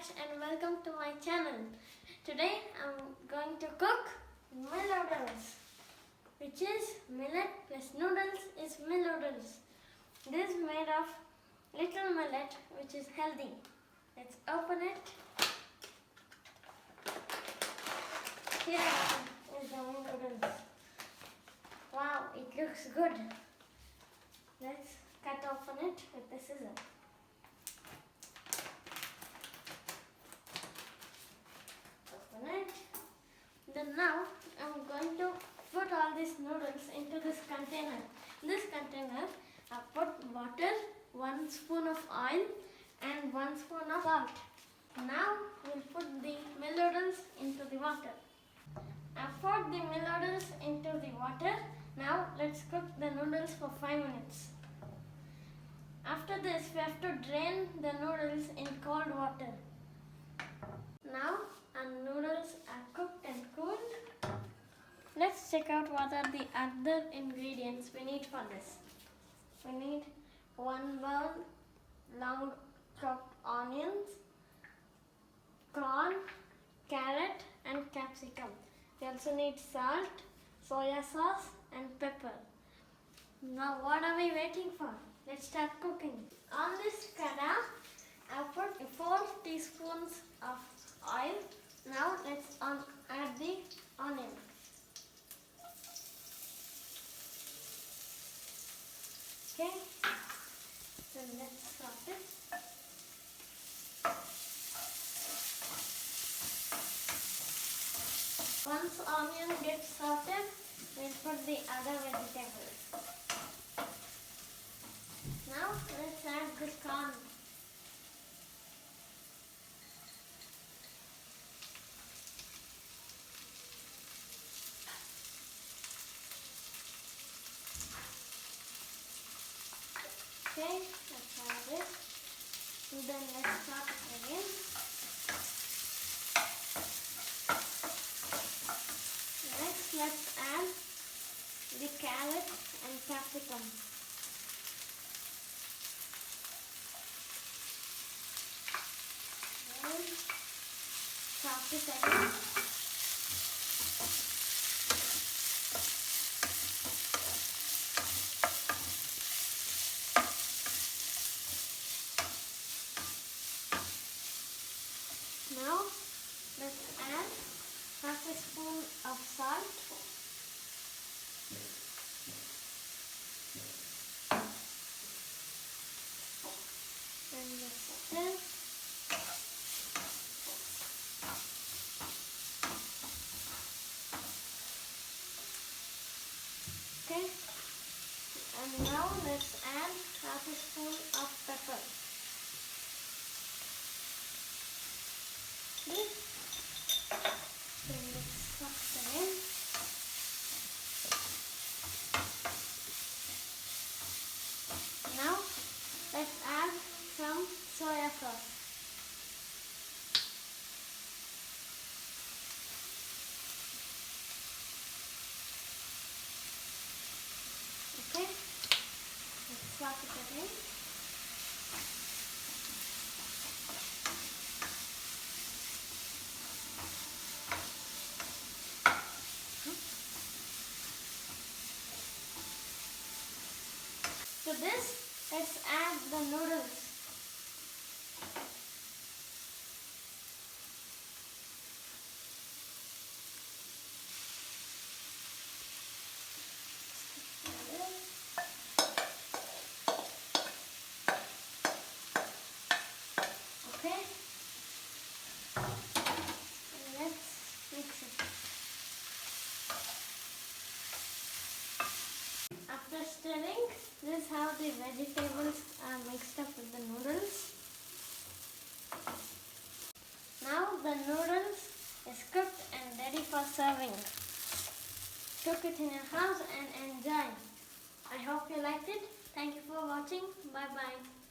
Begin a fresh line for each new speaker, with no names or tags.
Daksh and welcome to my channel. Today I'm going to cook Milloodles, which is millet plus noodles is Milloodles. This is made of little millet which is healthy. Let's open it. Here is the Milloodles. Wow, it looks good. Let's cut open it with the scissors. Then now I'm going to put all these noodles into this container. In this container I put water, 1 spoon of oil and 1 spoon of salt. Now we'll put the Milloodles into the water. I've put the Milloodles into the water. Now let's cook the noodles for 5 minutes. After this we have to drain the noodles in cold water. Now our noodles are cooked and cooled. Let's check out what are the other ingredients we need for this. We need 1 bowl long chopped onions, corn, carrot and capsicum. We also need salt, soya sauce and pepper. Now what are we waiting for? Let's start cooking. On this kada, I put 4 teaspoons of oil. Now let's add the onion. Okay, so let's saute it. Once onion gets sauteed, we'll put the other vegetables. Now let's add the corn. Okay, let's add it. And then let's start it again. Next, let's add the carrot and capsicum. Then chop it again. Now let's add half a spoon of salt. And let's stir. Okay. And now let's add half a spoon of pepper. Then let's saute it. Now let's add some soya sauce. Okay, let's saute it again. To this, let's add the noodles. Okay, and let's mix it. After stirring, this is how the vegetables are mixed up with the noodles. Now the noodles is cooked and ready for serving. Cook it in your house and enjoy. I hope you liked it. Thank you for watching. Bye bye.